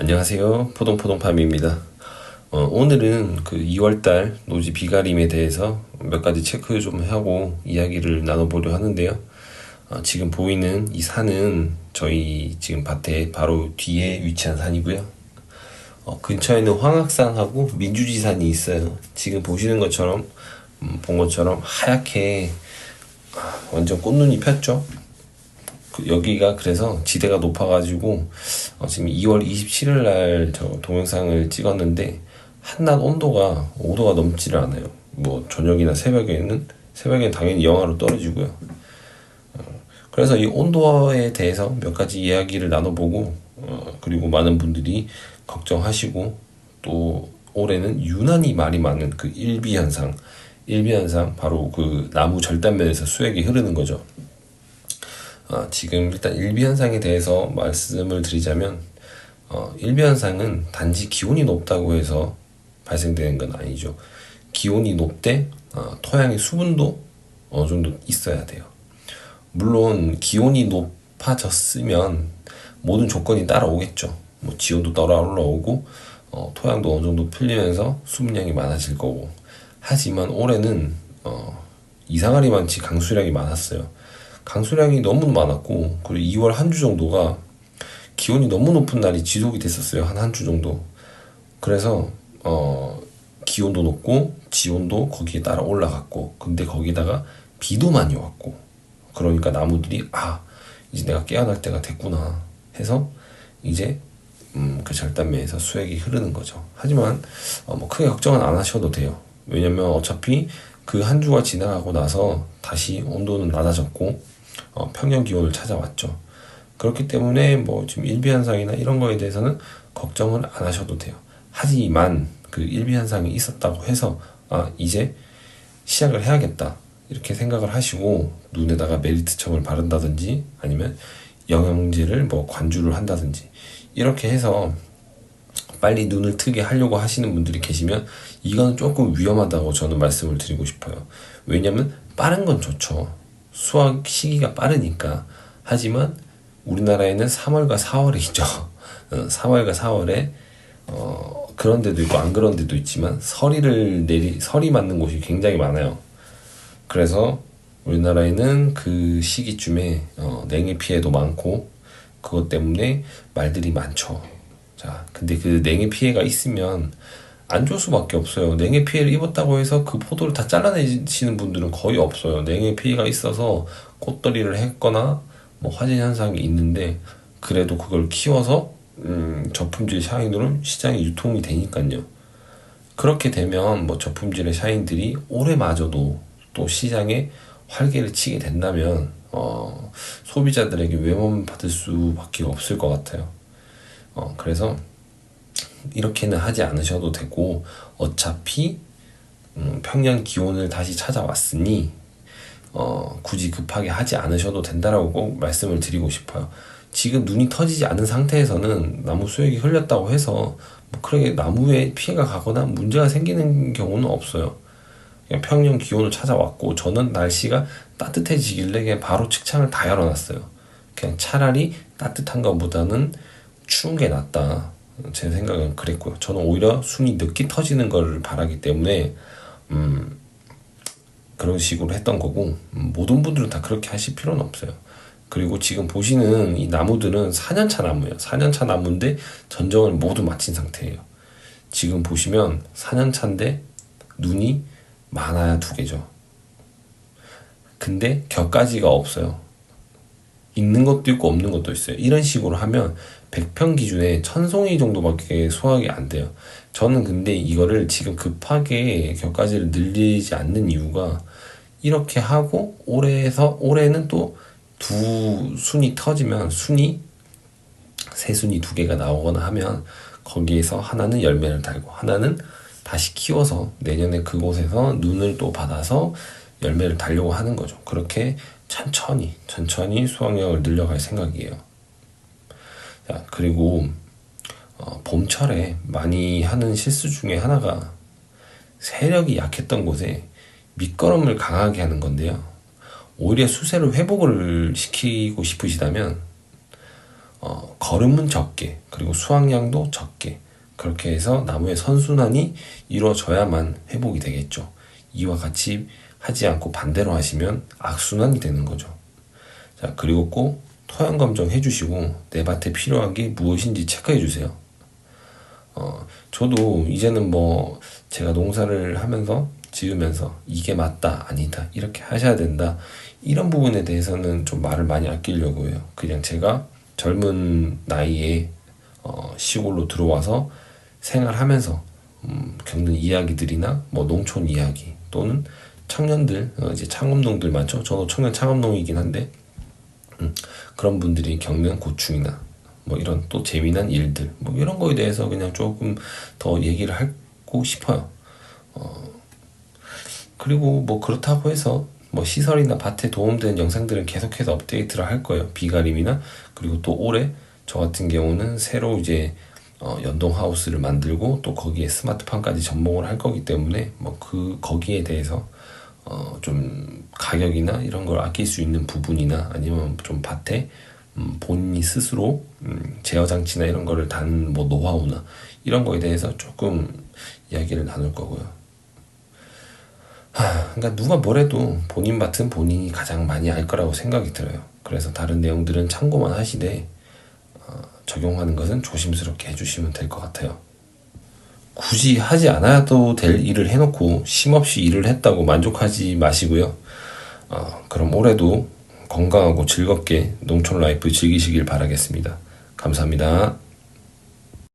안녕하세요. 포동포동팜입니다. 오늘은 그 2월달 노지 비가림에 대해서 몇 가지 체크 좀 하고 이야기를 나눠보려 하는데요. 지금 보이는 이 산은 저희 지금 밭에 바로 뒤에 위치한 산이고요. 근처에는 황악산하고 민주지산이 있어요. 지금 보시는 것처럼, 본 것처럼 하얗게 완전 꽃눈이 폈죠. 여기가 그래서 지대가 높아가지고 지금 2월 27일 날 저 동영상을 찍었는데 한낮 온도가 5도가 넘지를 않아요. 뭐 저녁이나 새벽에는 당연히 영하로 떨어지고요. 그래서 이 온도에 대해서 몇 가지 이야기를 나눠보고 그리고 많은 분들이 걱정하시고 또 올해는 유난히 말이 많은 그 일비현상 바로 그 나무 절단면에서 수액이 흐르는 거죠. 지금 일단 일비현상에 대해서 말씀을 드리자면 일비현상은 단지 기온이 높다고 해서 발생되는 건 아니죠. 기온이 높되 토양의 수분도 어느 정도 있어야 돼요. 물론 기온이 높아졌으면 모든 조건이 따라오겠죠. 뭐 지온도 따라 올라오고 토양도 어느 정도 풀리면서 수분량이 많아질 거고. 하지만 올해는 이상하리만치 강수량이 많았어요. 강수량이 너무 많았고, 그리고 2월 한 주 정도가 기온이 너무 높은 날이 지속이 됐었어요. 한 주 정도. 그래서 기온도 높고 지온도 거기에 따라 올라갔고, 근데 거기다가 비도 많이 왔고, 그러니까 나무들이 이제 내가 깨어날 때가 됐구나 해서 이제 그 절단면에서 수액이 흐르는 거죠. 하지만 뭐 크게 걱정은 안 하셔도 돼요. 왜냐면 어차피 그 한 주가 지나가고 나서 다시 온도는 낮아졌고 평년 기온을 찾아왔죠. 그렇기 때문에 뭐 지금 일비현상이나 이런 거에 대해서는 걱정을 안 하셔도 돼요. 하지만 그 일비현상이 있었다고 해서 이제 시작을 해야겠다 이렇게 생각을 하시고 눈에다가 메리트첨을 바른다든지 아니면 영양제를 뭐 관주를 한다든지 이렇게 해서 빨리 눈을 트게 하려고 하시는 분들이 계시면 이건 조금 위험하다고 저는 말씀을 드리고 싶어요. 왜냐면 빠른 건 좋죠. 수확 시기가 빠르니까. 하지만 우리나라에는 3월과 4월에 있죠. 3월과 4월에 그런 데도 있고 안 그런 데도 있지만 설이 맞는 곳이 굉장히 많아요. 그래서 우리나라에는 그 시기쯤에 냉해 피해도 많고 그것 때문에 말들이 많죠. 자, 근데 그 냉해 피해가 있으면 안 좋을 수밖에 없어요. 냉해 피해를 입었다고 해서 그 포도를 다 잘라내시는 분들은 거의 없어요. 냉해 피해가 있어서 꽃더리를 했거나 뭐 화재 현상이 있는데 그래도 그걸 키워서 저품질 샤인으로 시장에 유통이 되니까요. 그렇게 되면 뭐 저품질의 샤인들이 올해마저도 또 시장에 활개를 치게 된다면 소비자들에게 외면 받을 수밖에 없을 것 같아요. 그래서 이렇게는 하지 않으셔도 되고 어차피 평년 기온을 다시 찾아왔으니 굳이 급하게 하지 않으셔도 된다라고 꼭 말씀을 드리고 싶어요. 지금 눈이 터지지 않은 상태에서는 나무 수액이 흘렸다고 해서 뭐 그렇게 나무에 피해가 가거나 문제가 생기는 경우는 없어요. 그냥 평년 기온을 찾아왔고 저는 날씨가 따뜻해지길래 그냥 바로 측창을 다 열어놨어요. 그냥 차라리 따뜻한 것보다는 추운 게 낫다. 제 생각은 그랬고요. 저는 오히려 순이 늦게 터지는 걸 바라기 때문에 그런 식으로 했던 거고 모든 분들은 다 그렇게 하실 필요는 없어요. 그리고 지금 보시는 이 나무들은 4년차 나무예요. 4년차 나무인데 전정을 모두 마친 상태예요. 지금 보시면 4년차인데 눈이 많아야 2개죠. 근데 격가지가 없어요. 있는 것도 있고 없는 것도 있어요. 이런 식으로 하면 100평 기준에 1000송이 정도밖에 수확이 안 돼요. 저는 근데 이거를 지금 급하게 격가지를 늘리지 않는 이유가 이렇게 하고 올해는 또 2순이 터지면 새순이 2개가 나오거나 하면 거기에서 하나는 열매를 달고 하나는 다시 키워서 내년에 그곳에서 눈을 또 받아서 열매를 달려고 하는 거죠. 그렇게 천천히 수확량을 늘려갈 생각이에요. 자, 그리고 봄철에 많이 하는 실수 중에 하나가 세력이 약했던 곳에 밑거름을 강하게 하는 건데요. 오히려 수세를 회복을 시키고 싶으시다면 거름은 적게, 그리고 수확량도 적게, 그렇게 해서 나무의 선순환이 이루어져야만 회복이 되겠죠. 이와 같이 하지 않고 반대로 하시면 악순환이 되는 거죠. 자, 그리고 꼭 토양 검정 해주시고 내 밭에 필요한 게 무엇인지 체크해 주세요. 저도 이제는 뭐 제가 농사를 하면서 지으면서 이게 맞다 아니다 이렇게 하셔야 된다 이런 부분에 대해서는 좀 말을 많이 아끼려고 해요. 그냥 제가 젊은 나이에 시골로 들어와서 생활하면서 겪는 이야기들이나 뭐 농촌 이야기 또는 청년들 이제 창업농들 많죠. 저도 청년 창업농이긴 한데 그런 분들이 겪는 고충이나 뭐 이런 또 재미난 일들 뭐 이런 거에 대해서 그냥 조금 더 얘기를 하고 싶어요. 그리고 뭐 그렇다고 해서 뭐 시설이나 밭에 도움되는 영상들은 계속해서 업데이트를 할 거예요. 비가림이나 그리고 또 올해 저 같은 경우는 새로 이제 연동 하우스를 만들고 또 거기에 스마트팜까지 접목을 할 거기 때문에 뭐 거기에 대해서 좀 가격이나 이런 걸 아낄 수 있는 부분이나 아니면 좀 밭에 본인이 스스로 제어 장치나 이런 거를 단 뭐 노하우나 이런 거에 대해서 조금 이야기를 나눌 거고요. 그러니까 누가 뭐래도 본인 밭은 본인이 가장 많이 알 거라고 생각이 들어요. 그래서 다른 내용들은 참고만 하시되 적용하는 것은 조심스럽게 해주시면 될 것 같아요. 굳이 하지 않아도 될 일을 해놓고 쉼없이 일을 했다고 만족하지 마시고요. 그럼 올해도 건강하고 즐겁게 농촌 라이프 즐기시길 바라겠습니다. 감사합니다.